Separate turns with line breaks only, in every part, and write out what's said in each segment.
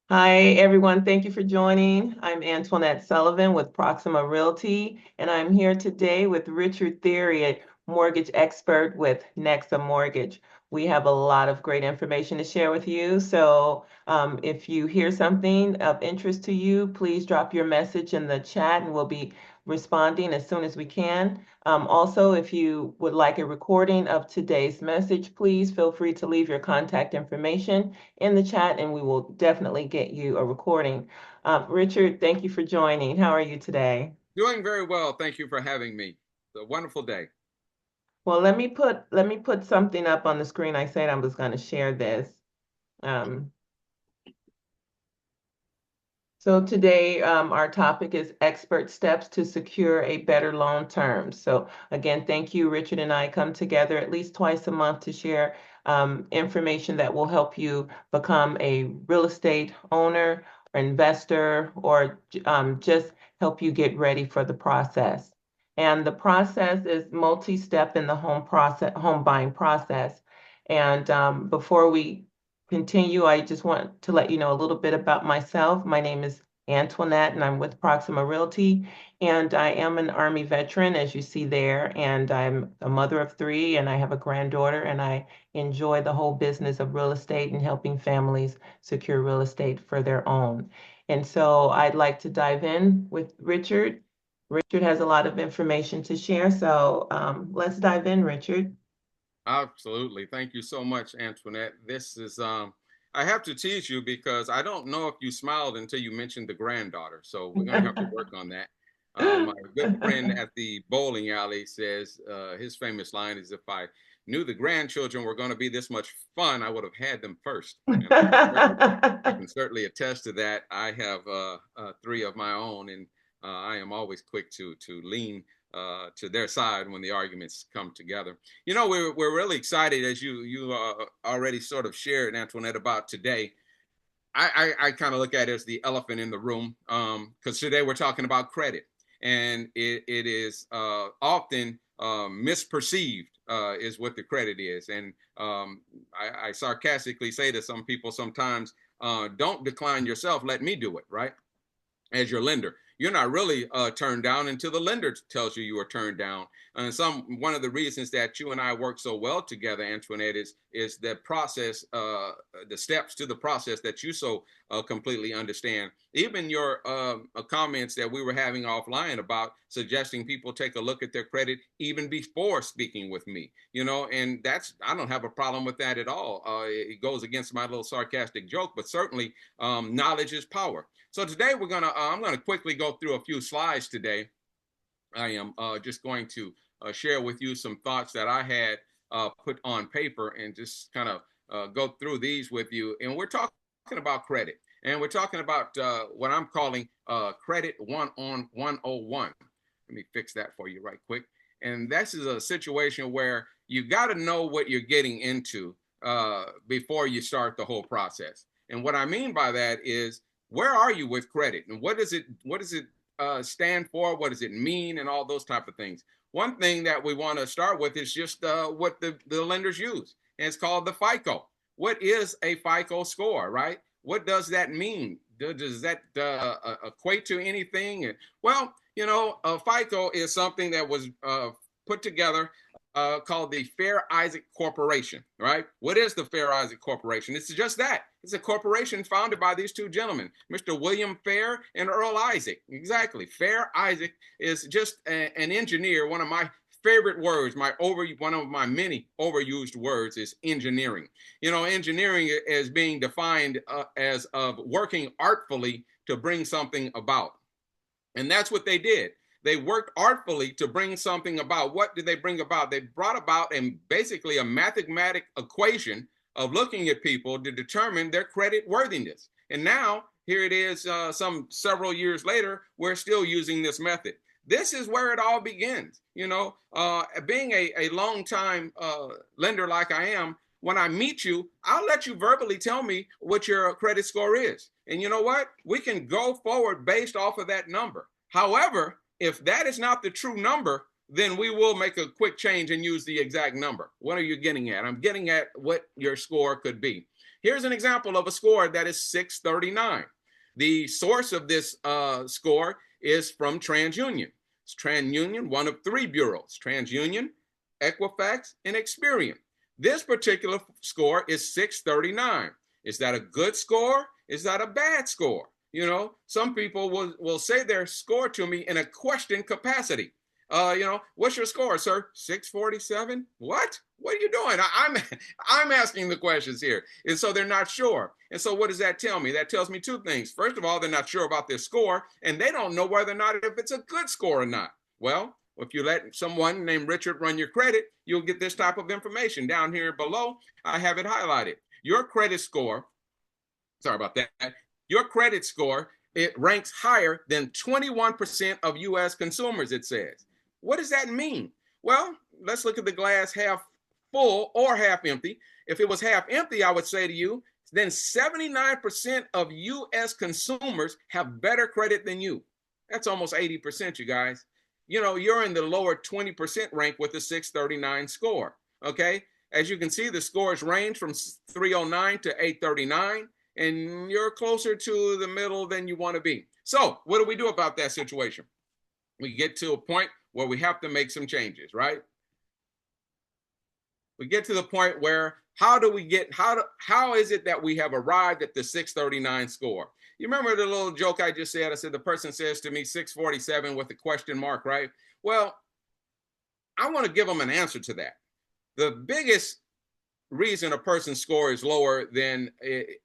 Hi, everyone. Thank you for joining. I'm Antoinette Sullivan with Proxima Realty, and I'm here today with Richard Thierry, a mortgage expert with Nexa Mortgage. We have a lot of great information to share with you. So, if you hear something of interest to you, please drop your message in the chat and we'll be responding as soon as we can. Also, if you would like a recording of today's message, please feel free to leave your contact information in the chat and we will definitely get you a recording. Richard, thank you for joining. How are you today?
Doing very well. Thank you for having me. It's a wonderful day.
Well, let me put something up on the screen. I said I was going to share this. Um, So today, our topic is expert steps to secure a better loan term. So again, thank you. Richard and I come together at least twice a month to share information that will help you become a real estate owner or investor or just help you get ready for the process. And the process is multi-step in the home buying process. And before we continue, I just want to let you know a little bit about myself. My name is Antoinette, and I'm with Proxima Realty. And I am an Army veteran, as you see there. And I'm a mother of three, and I have a granddaughter. And I enjoy the whole business of real estate and helping families secure real estate for their own. And so I'd like to dive in with Richard. Richard has a lot of information to share. So let's dive in, Richard.
Absolutely. Thank you so much, Antoinette. This is I have to tease you because I don't know if you smiled until you mentioned the granddaughter. So we're gonna have to work on that. My good friend at the bowling alley says his famous line is, "If I knew the grandchildren were going to be this much fun, I would have had them first." And I can certainly attest to that. I have three of my own, and I am always quick to lean to their side when the arguments come together. You know, we're really excited, as you already sort of shared, Antoinette, about today. I kind of look at it as the elephant in the room because today we're talking about credit, and it is often misperceived is what the credit is. And I sarcastically say to some people sometimes, don't decline yourself, let me do it, right? As your lender. You're not really turned down until the lender tells you you are turned down. And one of the reasons that you and I work so well together, Antoinette, is the process, the steps to the process that you so completely understand. Even your comments that we were having offline about suggesting people take a look at their credit even before speaking with me, you know, and I don't have a problem with that at all. It goes against my little sarcastic joke, but certainly knowledge is power. So today I'm gonna quickly go through a few slides today. I am just going to share with you some thoughts that I had put on paper and just kind of go through these with you. And we're talking about credit, and we're talking about what I'm calling credit 101. Let me fix that for you right quick. And this is a situation where you got to know what you're getting into before you start the whole process. And what I mean by that is, where are you with credit, and what does it stand for? What does it mean? And all those type of things. One thing that we want to start with is just what the lenders use, and it's called the FICO. What is a FICO score, right? What does that mean? Does that equate to anything? Well, you know, FICO is something that was put together called the Fair Isaac Corporation, right? What is the Fair Isaac Corporation? It's just that. It's a corporation founded by these two gentlemen, Mr. William Fair and Earl Isaac. Exactly. Fair Isaac is just an engineer. One of my favorite words, one of my many overused words is engineering. You know, engineering is being defined as of working artfully to bring something about. And that's what they did. They worked artfully to bring something about. What did they bring about? They brought about basically a mathematic equation of looking at people to determine their credit worthiness. And now, here it is, some several years later, we're still using this method. This is where it all begins. You know, being a long time lender like I am, when I meet you, I'll let you verbally tell me what your credit score is. And you know what? We can go forward based off of that number. However, if that is not the true number, then we will make a quick change and use the exact number. What are you getting at? I'm getting at what your score could be. Here's an example of a score that is 639. The source of this score is from TransUnion. It's TransUnion, one of three bureaus: TransUnion, Equifax, and Experian. This particular score is 639. Is that a good score? Is that a bad score? You know, some people will say their score to me in a question capacity. What's your score, sir? 647. What? What are you doing? I'm asking the questions here. And so they're not sure. And so what does that tell me? That tells me two things. First of all, they're not sure about their score, and they don't know whether or not if it's a good score or not. Well, if you let someone named Richard run your credit, you'll get this type of information. Down here below, I have it highlighted. Your credit score, sorry about that, your credit score, it ranks higher than 21% of U.S. consumers, it says. What does that mean? Well, let's look at the glass half full or half empty. If it was half empty, I would say to you, then 79% of U.S. consumers have better credit than you. That's almost 80%, you guys. You know, you're in the lower 20% rank with a 639 score, okay? As you can see, the scores range from 309 to 839, and you're closer to the middle than you want to be. So what do we do about that situation? We get to a point where we have to make some changes, right? We get to the point where how is it that we have arrived at the 639 score? You remember the little joke I just said? I said the person says to me 647 with a question mark, right? Well, I want to give them an answer to that. The biggest reason a person's score is lower than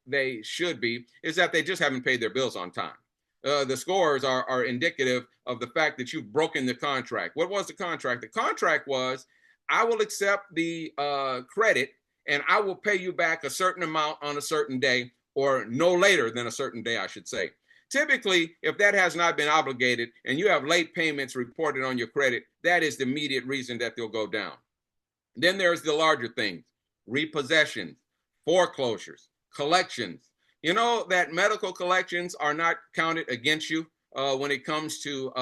they should be is that they just haven't paid their bills on time. The scores are indicative of the fact that you've broken the contract. What was the contract? The contract was, I will accept the credit and I will pay you back a certain amount on a certain day, or no later than a certain day, I should say. Typically, if that has not been obligated and you have late payments reported on your credit, that is the immediate reason that they'll go down. Then there's the larger things: repossessions, foreclosures, collections. You know that medical collections are not counted against you when it comes to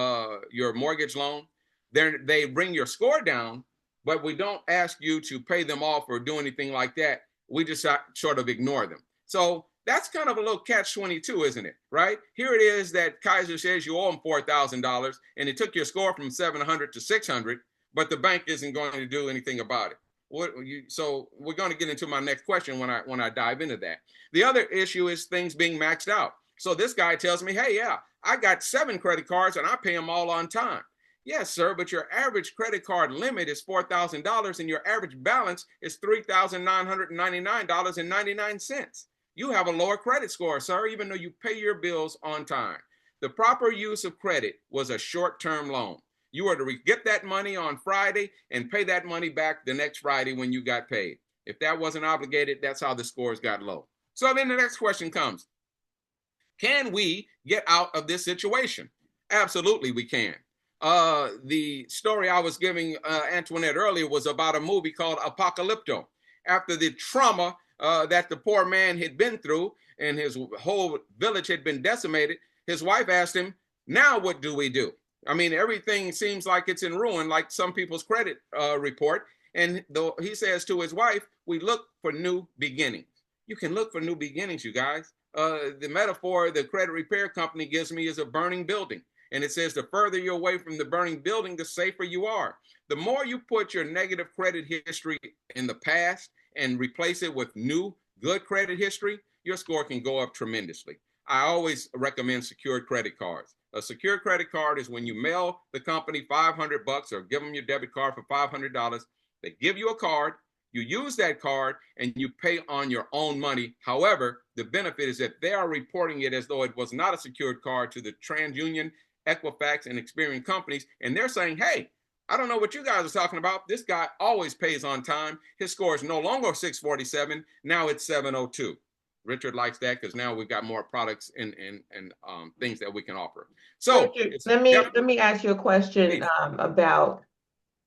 your mortgage loan. They bring your score down, but we don't ask you to pay them off or do anything like that. We just sort of ignore them. So that's kind of a little catch-22, isn't it? Right? Here it is that Kaiser says you owe them $4,000, and it took your score from 700 to 600, but the bank isn't going to do anything about it. So we're going to get into my next question when I dive into that. The other issue is things being maxed out. So this guy tells me, hey, yeah, I got 7 credit cards and I pay them all on time. Yes, sir, but your average credit card limit is $4,000 and your average balance is $3,999.99. You have a lower credit score, sir, even though you pay your bills on time. The proper use of credit was a short-term loan. You were to get that money on Friday and pay that money back the next Friday when you got paid. If that wasn't obligated, that's how the scores got low. So then the next question comes: can we get out of this situation? Absolutely, we can. The story I was giving Antoinette earlier was about a movie called Apocalypto. After the trauma that the poor man had been through and his whole village had been decimated, his wife asked him, now what do we do? I mean, everything seems like it's in ruin, like some people's credit report. And he says to his wife, we look for new beginnings. You can look for new beginnings, you guys. The metaphor the credit repair company gives me is a burning building. And it says the further you're away from the burning building, the safer you are. The more you put your negative credit history in the past and replace it with new good credit history, your score can go up tremendously. I always recommend secured credit cards. A secured credit card is when you mail the company $500 or give them your debit card for $500. They give you a card, you use that card, and you pay on your own money. However, the benefit is that they are reporting it as though it was not a secured card to the TransUnion, Equifax, and Experian companies, and they're saying, hey, I don't know what you guys are talking about. This guy always pays on time. His score is no longer 647. Now it's 702. Richard likes that because now we've got more products and things that we can offer. So
Richard, let me ask you a question about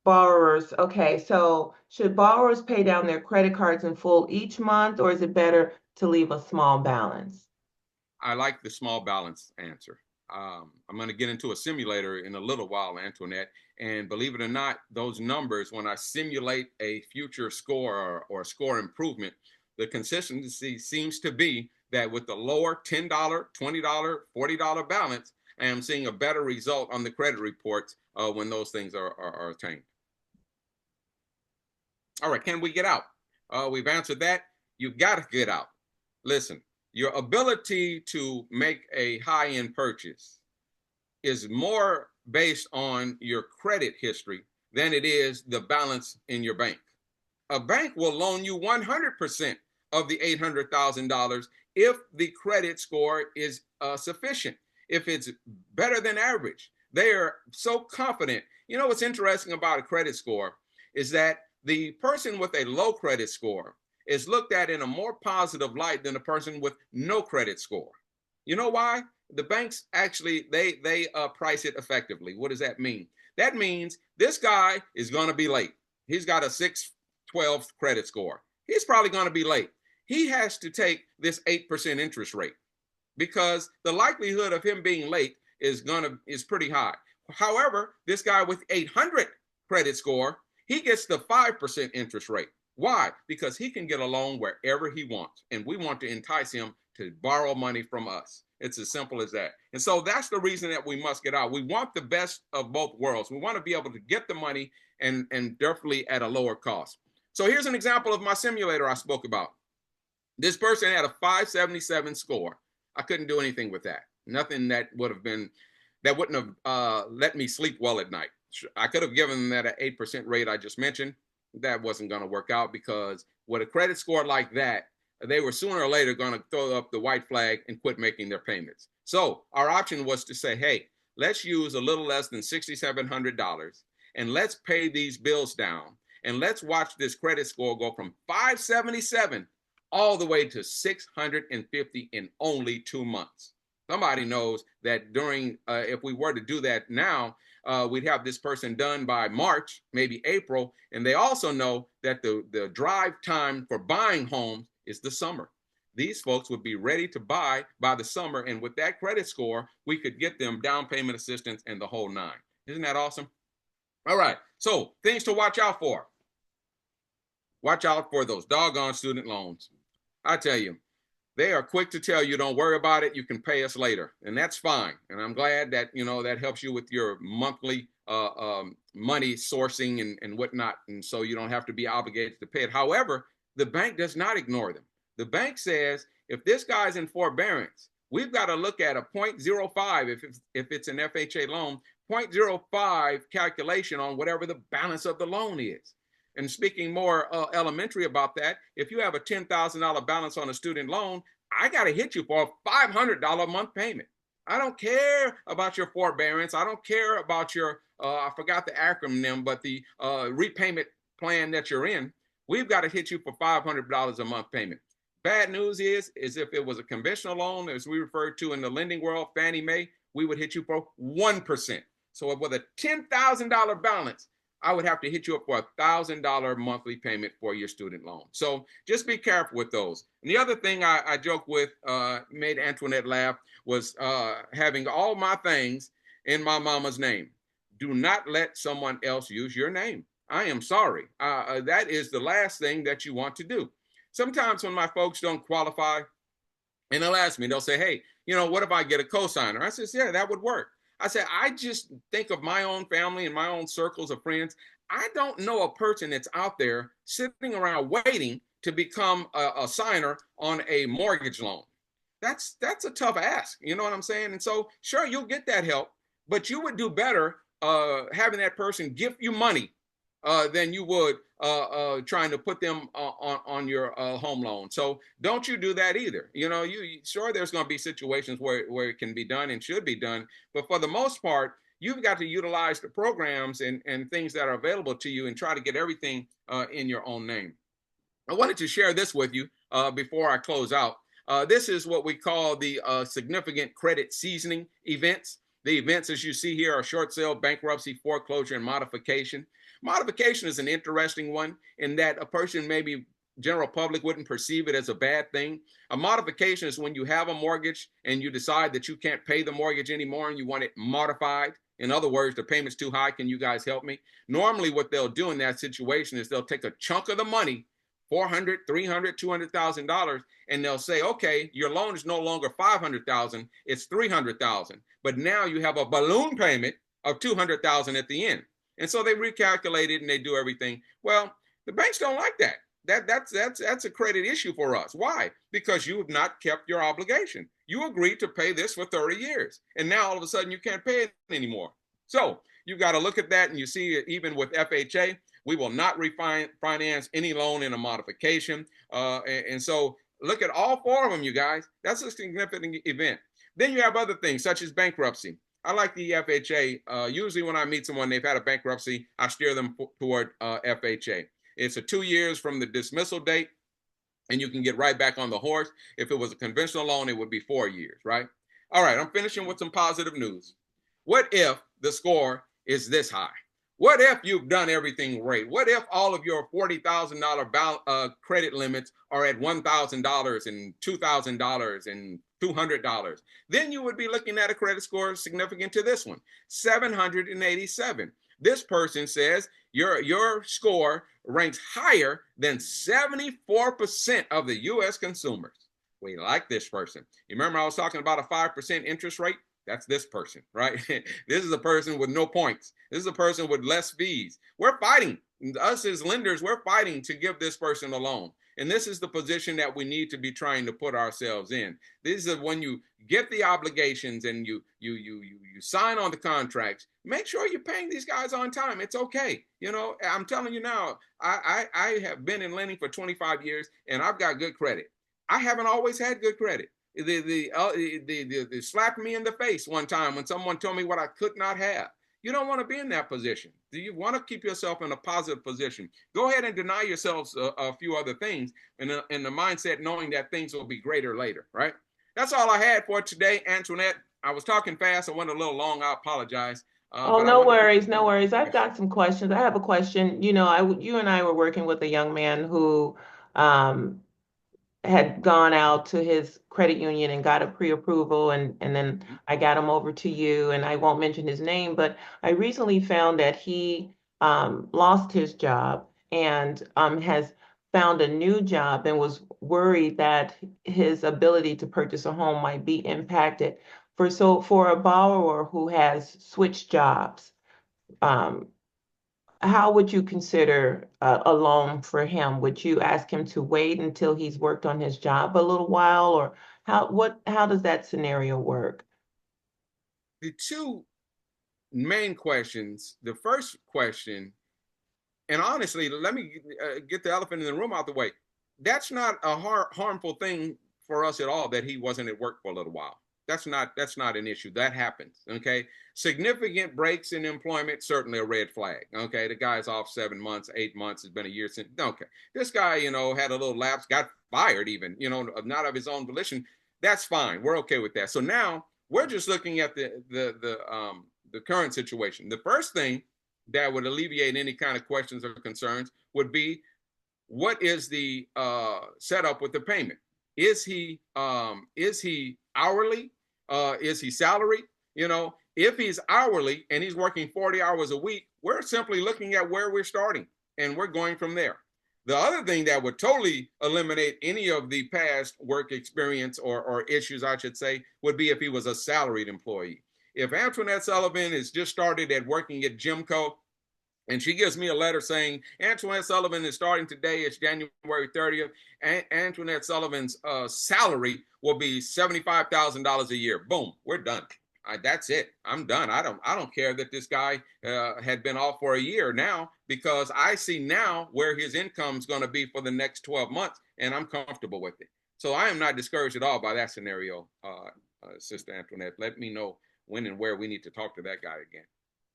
borrowers. Okay, so should borrowers pay down their credit cards in full each month, or is it better to leave a small balance?
I like the small balance answer. I'm going to get into a simulator in a little while, Antoinette. And believe it or not, those numbers, when I simulate a future score or score improvement, the consistency seems to be that with the lower $10, $20, $40 balance, I am seeing a better result on the credit reports when those things are attained. All right, can we get out? We've answered that. You've got to get out. Listen, your ability to make a high-end purchase is more based on your credit history than it is the balance in your bank. A bank will loan you 100% of the $800,000 if the credit score is sufficient, if it's better than average. They are so confident. You know what's interesting about a credit score is that the person with a low credit score is looked at in a more positive light than a person with no credit score. You know why? The banks actually, they price it effectively. What does that mean? That means this guy is going to be late. He's got a 612 credit score. He's probably going to be late. He has to take this 8% interest rate because the likelihood of him being late is pretty high. However, this guy with 800 credit score, he gets the 5% interest rate. Why? Because he can get a loan wherever he wants, and we want to entice him to borrow money from us. It's as simple as that. And so that's the reason that we must get out. We want the best of both worlds. We want to be able to get the money and definitely at a lower cost. So here's an example of my simulator I spoke about. This person had a 577 score. I couldn't do anything with that. Nothing that wouldn't have let me sleep well at night. I could have given them that an 8% rate I just mentioned. That wasn't going to work out because with a credit score like that, they were sooner or later going to throw up the white flag and quit making their payments. So our option was to say, hey, let's use a little less than $6,700 and let's pay these bills down. And let's watch this credit score go from 577 all the way to 650 in only 2 months. Somebody knows that during, if we were to do that now, we'd have this person done by March, maybe April. And they also know that the drive time for buying homes is the summer. These folks would be ready to buy by the summer. And with that credit score, we could get them down payment assistance and the whole nine. Isn't that awesome? All right. So things to watch out for. Watch out for those doggone student loans. I tell you, they are quick to tell you, don't worry about it. You can pay us later. And that's fine. And I'm glad that, that helps you with your monthly money sourcing and whatnot. And so you don't have to be obligated to pay it. However, the bank does not ignore them. The bank says, if this guy's in forbearance, we've got to look at a 0.05, if it's an FHA loan, 0.05 calculation on whatever the balance of the loan is. And speaking more elementary about that, if you have a $10,000 balance on a student loan, I got to hit you for a $500 a month payment. I don't care about your forbearance. I don't care about your, I forgot the acronym, but the repayment plan that you're in. We've got to hit you for $500 a month payment. Bad news is if it was a conventional loan, as we refer to in the lending world, Fannie Mae, we would hit you for 1%. So with a $10,000 balance, I would have to hit you up for a $1,000 monthly payment for your student loan. So just be careful with those. And the other thing I joke with, made Antoinette laugh, was having all my things in my mama's name. Do not let someone else use your name. I am sorry. That is the last thing that you want to do. Sometimes when my folks don't qualify, and they'll ask me, they'll say, hey, what if I get a cosigner? I says, yeah, that would work. I said, I just think of my own family and my own circles of friends. I don't know a person that's out there sitting around waiting to become a signer on a mortgage loan. That's a tough ask. You know what I'm saying? And so, sure, you'll get that help, but you would do better having that person give you money than you would trying to put them on your home loan. So don't you do that either. Sure, there's going to be situations where it can be done and should be done, but for the most part, you've got to utilize the programs and things that are available to you and try to get everything in your own name. I wanted to share this with you before I close out. This is what we call the significant credit seasoning events. The events, as you see here, are short sale, bankruptcy, foreclosure, and modification. Modification is an interesting one in that a person may be general public wouldn't perceive it as a bad thing. A modification is when you have a mortgage and you decide that you can't pay the mortgage anymore and you want it modified. In other words, the payment's too high. Can you guys help me? Normally, what they'll do in that situation is they'll take a chunk of the money, 400, 300, $200,000, and they'll say, okay, your loan is no longer 500,000, it's 300,000. But now you have a balloon payment of 200,000 at the end. And so they recalculate it and they do everything. Well, the banks don't like that. That's a credit issue for us. Why? Because you have not kept your obligation. You agreed to pay this for 30 years, and now all of a sudden you can't pay it anymore. So you got to look at that, and you see it even with FHA. We will not refinance any loan in a modification, and so look at all four of them, you guys. That's a significant event. Then you have other things such as bankruptcy. I like the FHA. Usually, when I meet someone, they've had a bankruptcy, I steer them toward FHA. It's a 2 years from the dismissal date, and you can get right back on the horse. If it was a conventional loan, it would be 4 years, right? All right, I'm finishing with some positive news. What if the score is this high? What if you've done everything right? What if all of your $40,000 credit limits are at $1,000 and $2,000 and $200? Then you would be looking at a credit score significant to this one, 787. This person says your score ranks higher than 74% of the U.S. consumers. We like this person. You remember I was talking about a 5% interest rate? That's this person, right? This is a person with no points. This is a person with less fees. We're fighting. Us as lenders, we're fighting to give this person a loan. And this is the position that we need to be trying to put ourselves in. This is when you get the obligations and you sign on the contracts, make sure you're paying these guys on time. It's okay. You know, I'm telling you now, I have been in lending for 25 years and I've got good credit. I haven't always had good credit. They slapped me in the face one time when someone told me what I could not have. You don't want to be in that position. Do you want to keep yourself in a positive position? Go ahead and deny yourselves a few other things in the mindset knowing that things will be greater later, right? That's all I had for today, Antoinette. I was talking fast. I went a little long. I apologize.
Oh,
But I
no
wanted to
worries, no worries. I've
question.
got some questions. I have a question. You and I were working with a young man who um, had gone out to his credit union and got a pre-approval, and then I got him over to you, and I won't mention his name, but I recently found that he lost his job and has found a new job and was worried that his ability to purchase a home might be impacted. For a borrower who has switched jobs, um, how would you consider a loan for him? Would you ask him to wait until he's worked on his job a little while, or how does that scenario work?
The two main questions. The first question, and honestly, let me get the elephant in the room out the way. That's not a harmful thing for us at all that he wasn't at work for a little while. That's not an issue. That happens. Okay. Significant breaks in employment, certainly a red flag. Okay. The guy's off 7 months, 8 months. It's been a year since. Okay. This guy, had a little lapse, got fired even, not of his own volition. That's fine. We're okay with that. So now we're just looking at the current situation. The first thing that would alleviate any kind of questions or concerns would be, what is the setup with the payment? Is he hourly? Is he salaried? If he's hourly and he's working 40 hours a week, we're simply looking at where we're starting and we're going from there. The other thing that would totally eliminate any of the past work experience or issues, I should say, would be if he was a salaried employee. If Antoinette Sullivan has just started at working at Jimco, and she gives me a letter saying Antoinette Sullivan is starting today. It's January 30th. Antoinette Sullivan's salary will be $75,000 a year. Boom, we're done. That's it. I'm done. I don't care that this guy had been off for a year now, because I see now where his income is going to be for the next 12 months, and I'm comfortable with it. So I am not discouraged at all by that scenario, Sister Antoinette. Let me know when and where we need to talk to that guy again.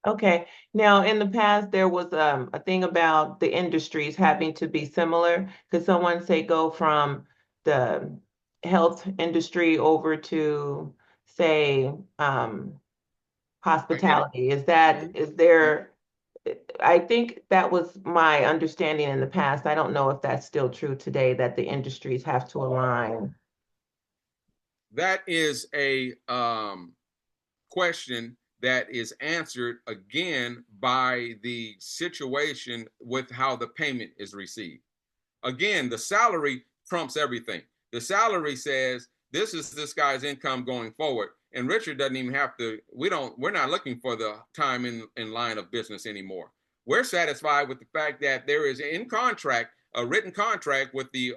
Okay. Now, in the past, there was a thing about the industries having to be similar. Could someone say go from the health industry over to, say,
I get it.
hospitality? Is that
Mhm.
is there I think that was my understanding in the past. I don't know if that's still true today, that the industries have to align.
That is a question that is answered again by the situation with how the payment is received. Again, the salary trumps everything. The salary says this is this guy's income going forward. And Richard doesn't even have to, we're not looking for the time in line of business anymore. We're satisfied with the fact that there is in contract, a written contract with the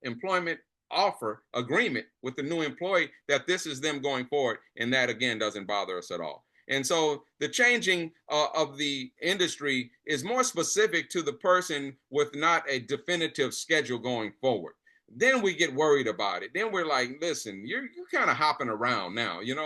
employment offer agreement with the new employee that this is them going forward. And that again doesn't bother us at all. And so the changing of the industry is more specific to the person with not a definitive schedule going forward. Then we get worried about it. Then we're like, listen, you're kind of hopping around now. You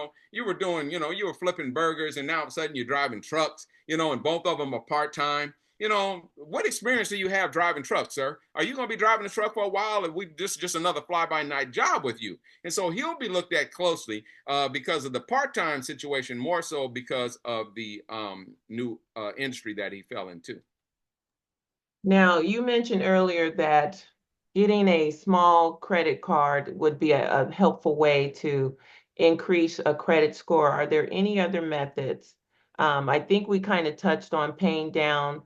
were doing, you were flipping burgers, and now all of a sudden you're driving trucks, and both of them are part-time. What experience do you have driving trucks, sir? Are you going to be driving a truck for a while, and we just another fly-by-night job with you? And so he'll be looked at closely because of the part-time situation, more so because of the new industry that he fell into.
Now, you mentioned earlier that getting a small credit card would be a helpful way to increase a credit score. Are there any other methods? I think we kind of touched on paying down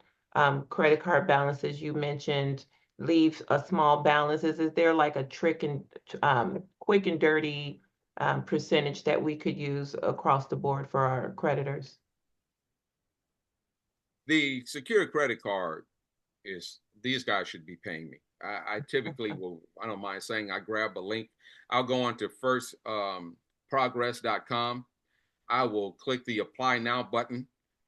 credit card balances. You mentioned leave a small balance. Is there like a trick and quick and dirty percentage that we could use across the board for our creditors?
The secured credit card is these guys should be paying me. I typically will, I don't mind saying, I grab a link. I'll go on to firstprogress.com. I will click the apply now button.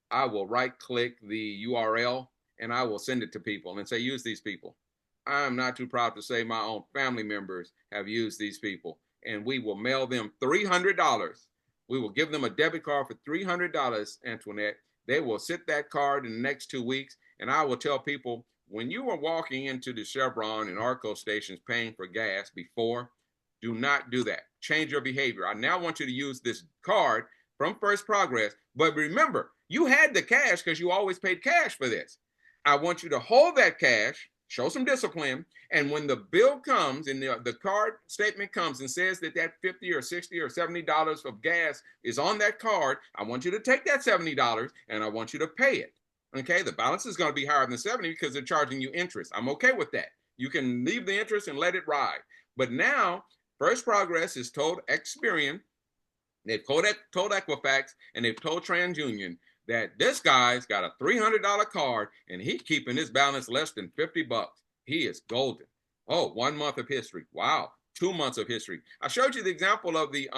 I will right click the URL and I will send it to people and say, use these people. I'm not too proud to say my own family members have used these people, and we will mail them $300. We will give them a debit card for $300, Antoinette. They will sit that card in the next 2 weeks, and I will tell people when you are walking into the Chevron and Arco stations paying for gas before, do not do that. Change your behavior. I now want you to use this card from First Progress, but remember, you had the cash because you always paid cash for this. I want you to hold that cash, show some discipline, and when the bill comes and the card statement comes and says that 50 or 60 or $70 of gas is on that card, I want you to take that $70 and I want you to pay it. Okay, the balance is going to be higher than 70 because they're charging you interest. I'm okay with that. You can leave the interest and let it ride. But now, First Progress has told Experian, they've told Equifax, and they've told TransUnion that this guy's got a $300 card and he's keeping his balance less than 50 bucks. He is golden. Oh, 1 month of history. Wow. 2 months of history. I showed you the example of the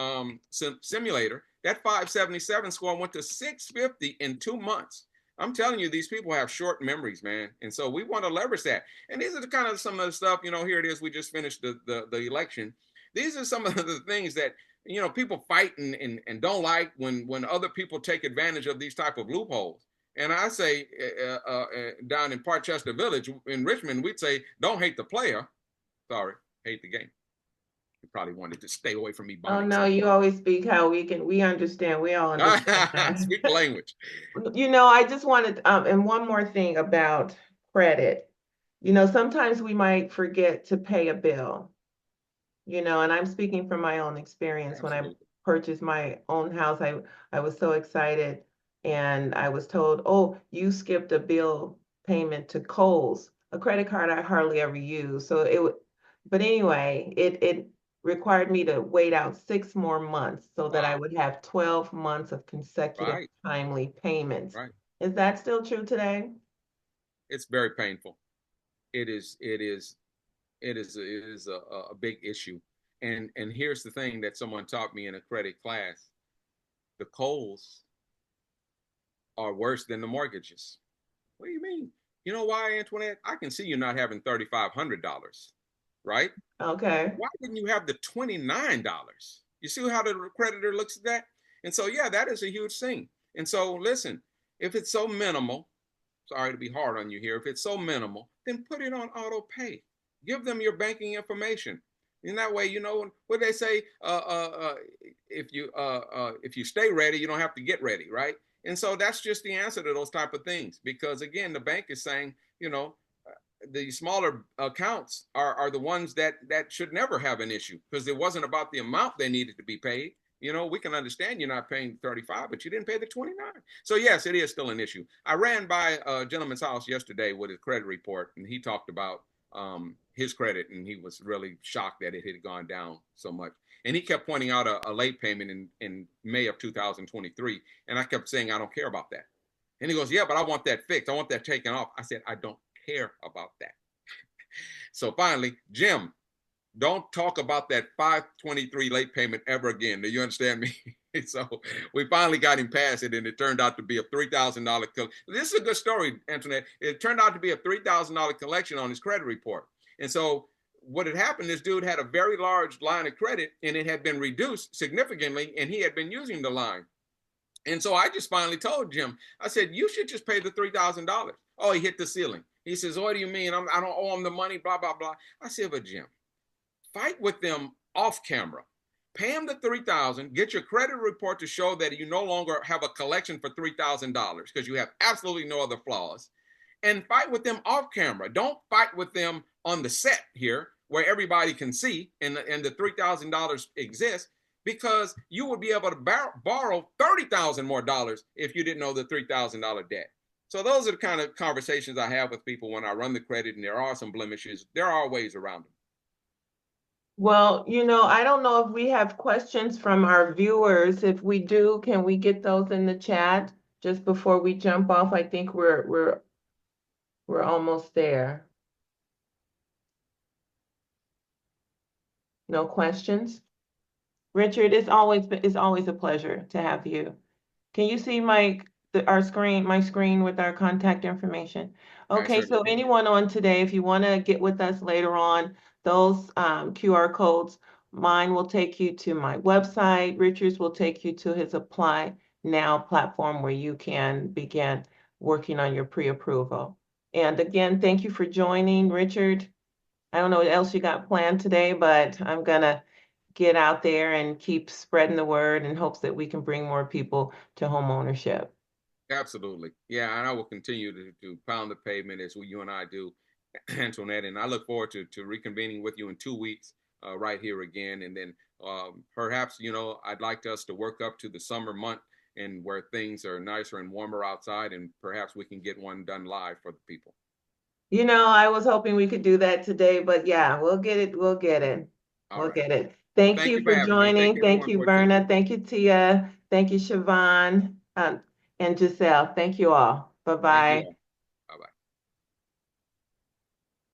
simulator. That 577 score went to 650 in 2 months. I'm telling you, these people have short memories, man. And so we want to leverage that. And these are the kind of some of the stuff, here it is. We just finished the election. These are some of the things that people fight and don't like when other people take advantage of these type of loopholes. And I say down in Parkchester Village in Richmond, we'd say, don't hate the player. Sorry, hate the game. You probably wanted to stay away from me
Oh
bonding
no,
something.
you always speak how we understand. We all understand
Speak the
that.
language.
I just wanted, and one more thing about credit. Sometimes we might forget to pay a bill. And I'm speaking from my own experience. When I
Absolutely.
purchased my own house, I was so excited, and I was told, "Oh, you skipped a bill payment to Kohl's, a credit card I hardly ever use." So it would, but anyway, it required me to wait out 6 more months so that I
Wow.
would have 12 months of consecutive
Right.
timely payments.
Right.
Is that still true today?
It's very painful. It is. It is. It is a big issue. And here's the thing that someone taught me in a credit class: the Coles are worse than the mortgages. What do you mean? You know why, Antoinette? I can see you not having $3,500, right?
Okay.
Why didn't you have the $29? You see how the creditor looks at that? And so, yeah, that is a huge thing. And so, listen, if it's so minimal, sorry to be hard on you here, if it's so minimal, then put it on auto pay. Give them your banking information. In that way, what they say, if you stay ready, you don't have to get ready, right? And so that's just the answer to those type of things. Because again, the bank is saying, the smaller accounts are the ones that should never have an issue, because it wasn't about the amount they needed to be paid. We can understand you're not paying 35, but you didn't pay the 29. So yes, it is still an issue. I ran by a gentleman's house yesterday with his credit report, and he talked about his credit, and he was really shocked that it had gone down so much. And he kept pointing out a late payment in May of 2023, and I kept saying I don't care about that. And he goes, yeah, but I want that fixed. I want that taken off. I said, I don't care about that. So finally, Jim, don't talk about that 523 late payment ever again. Do you understand me? So we finally got him past it, and it turned out to be a $3,000. This is a good story, Antoinette. It turned out to be a $3,000 collection on his credit report. And so what had happened, this dude had a very large line of credit, and it had been reduced significantly, and he had been using the line. And so I just finally told Jim, I said, you should just pay the $3,000. Oh, he hit the ceiling. He says, what do you mean? I don't owe him the money, blah, blah, blah. I said, but Jim, fight with them off camera. Pay him the $3,000, get your credit report to show that you no longer have a collection for $3,000 because you have absolutely no other flaws, and fight with them off camera. Don't fight with them on the set here where everybody can see and the $3,000 exists, because you would be able to borrow $30,000 more dollars if you didn't know the $3,000 debt. So those are the kind of conversations I have with people when I run the credit, and there are some blemishes. There are ways around them.
Well, I don't know if we have questions from our viewers. If we do, can we get those in the chat just before we jump off? I think we're almost there. No questions? Richard, it's always a pleasure to have you. Can you see my screen with our contact information?
I
Okay,
certainly
so
can.
anyone on today, if you want to get with us later on, those QR codes, mine will take you to my website. Richard's will take you to his Apply Now platform where you can begin working on your pre-approval. And again, thank you for joining, Richard. I don't know what else you got planned today, but I'm gonna get out there and keep spreading the word in hopes that we can bring more people to home ownership.
Absolutely. Yeah, and I will continue to pound the pavement as you and I do, Antoinette. And I look forward to reconvening with you in 2 weeks right here again. And then perhaps, I'd like us to work up to the summer month and where things are nicer and warmer outside, and perhaps we can get one done live for the people.
I was hoping we could do that today, but yeah, we'll get it. We'll get it.
All
We'll
right.
get it.
Well,
Thank
thank
you
you for
for
having me. Thank
joining. Thank
everyone
you,
for attending.
Berna. Thank you, Tia. Thank you, Siobhan, and Giselle. Thank you all.
Thank you
Bye-bye.
all.